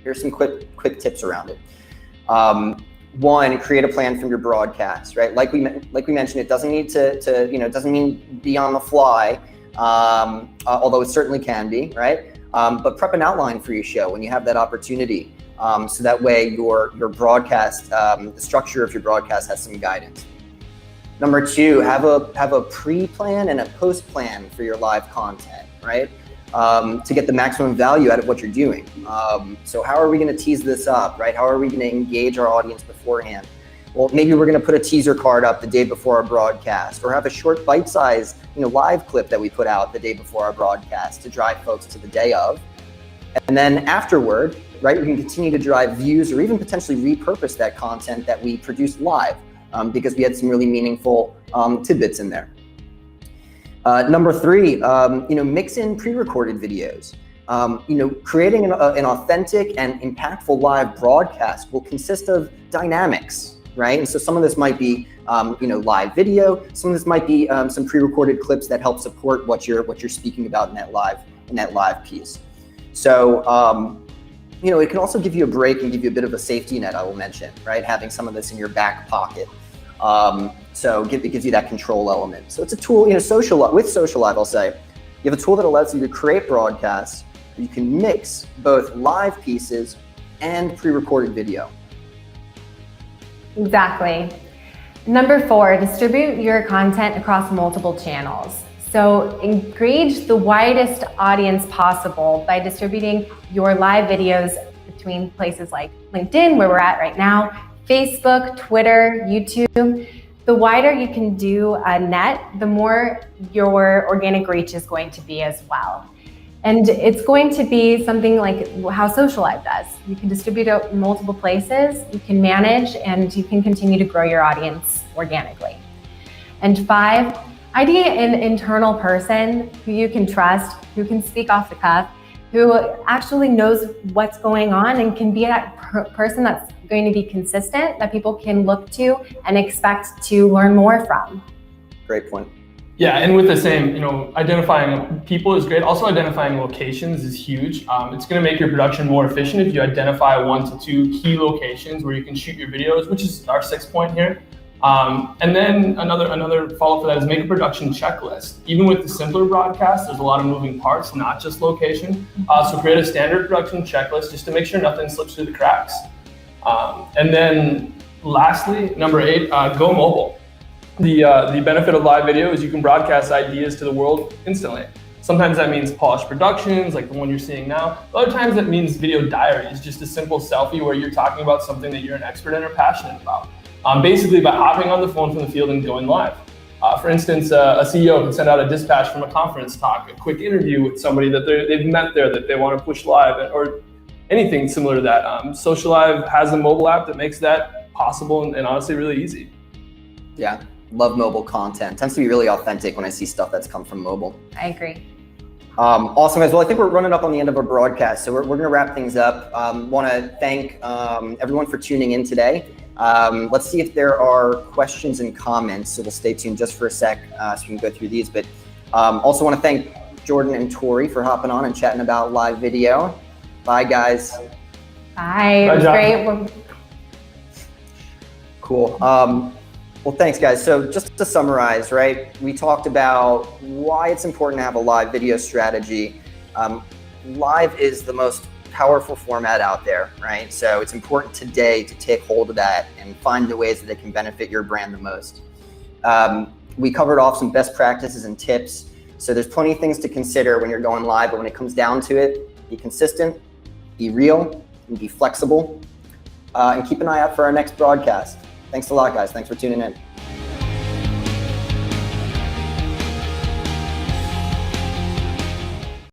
Here's some quick tips around it. One, create a plan from your broadcast, right? Like we mentioned, it doesn't need to it doesn't mean be on the fly, although it certainly can be, right? But prep an outline for your show when you have that opportunity, so that way your broadcast, the structure of your broadcast has some guidance. Number two, have a pre-plan and a post-plan for your live content, right? To get the maximum value out of what you're doing. So how are we going to tease this up, right? How are we going to engage our audience beforehand? Well, maybe we're going to put a teaser card up the day before our broadcast, or have a short bite-sized, live clip that we put out the day before our broadcast to drive folks to the day of. And then afterward, right, we can continue to drive views or even potentially repurpose that content that we produced live, because we had some really meaningful tidbits in there. Number three, mix in pre-recorded videos. Creating an authentic and impactful live broadcast will consist of dynamics, right? And so some of this might be, live video. Some of this might be some pre-recorded clips that help support what you're speaking about in that live piece. So, it can also give you a break and give you a bit of a safety net, I will mention, right? Having some of this in your back pocket. So it gives you that control element. So it's a tool, with Socialive, I'll say, you have a tool that allows you to create broadcasts where you can mix both live pieces and pre-recorded video. Exactly. Number four, distribute your content across multiple channels. So engage the widest audience possible by distributing your live videos between places like LinkedIn, where we're at right now, Facebook, Twitter, YouTube. The wider you can do a net, the more your organic reach is going to be as well. And it's going to be something like how Socialive does. You can distribute it in multiple places, you can manage, and you can continue to grow your audience organically. And five, ID an internal person who you can trust, who can speak off the cuff, who actually knows what's going on and can be that person that's going to be consistent, that people can look to and expect to learn more from. Great point. Yeah, and with the same, identifying people is great. Also identifying locations is huge. It's going to make your production more efficient if you identify 1 to 2 key locations where you can shoot your videos, which is our 6th point here. And then another follow-up for that is make a production checklist. Even with the simpler broadcast, there's a lot of moving parts, not just location. So create a standard production checklist just to make sure nothing slips through the cracks. And then lastly, number 8, go mobile. The benefit of live video is you can broadcast ideas to the world instantly. Sometimes that means polished productions like the one you're seeing now. Other times that means video diaries, just a simple selfie where you're talking about something that you're an expert in or passionate about. Basically by hopping on the phone from the field and going live. For instance, a CEO can send out a dispatch from a conference talk, a quick interview with somebody that they've met there that they want to push live, or anything similar to that. Socialive has a mobile app that makes that possible and honestly really easy. Yeah, love mobile content. Tends to be really authentic when I see stuff that's come from mobile. I agree. Awesome, guys. Well, I think we're running up on the end of our broadcast, so we're going to wrap things up. Want to thank everyone for tuning in today. Let's see if there are questions and comments, so we'll stay tuned just for a sec so we can go through these. But also want to thank Jordan and Tori for hopping on and chatting about live video. Bye, guys. Bye. It was great. Cool. Well, thanks, guys. So just to summarize, right, we talked about why it's important to have a live video strategy. Live is the most powerful format out there, right? So it's important today to take hold of that and find the ways that it can benefit your brand the most. We covered off some best practices and tips. So there's plenty of things to consider when you're going live, but when it comes down to it, be consistent, be real, and be flexible, and keep an eye out for our next broadcast. Thanks a lot, guys. Thanks for tuning in.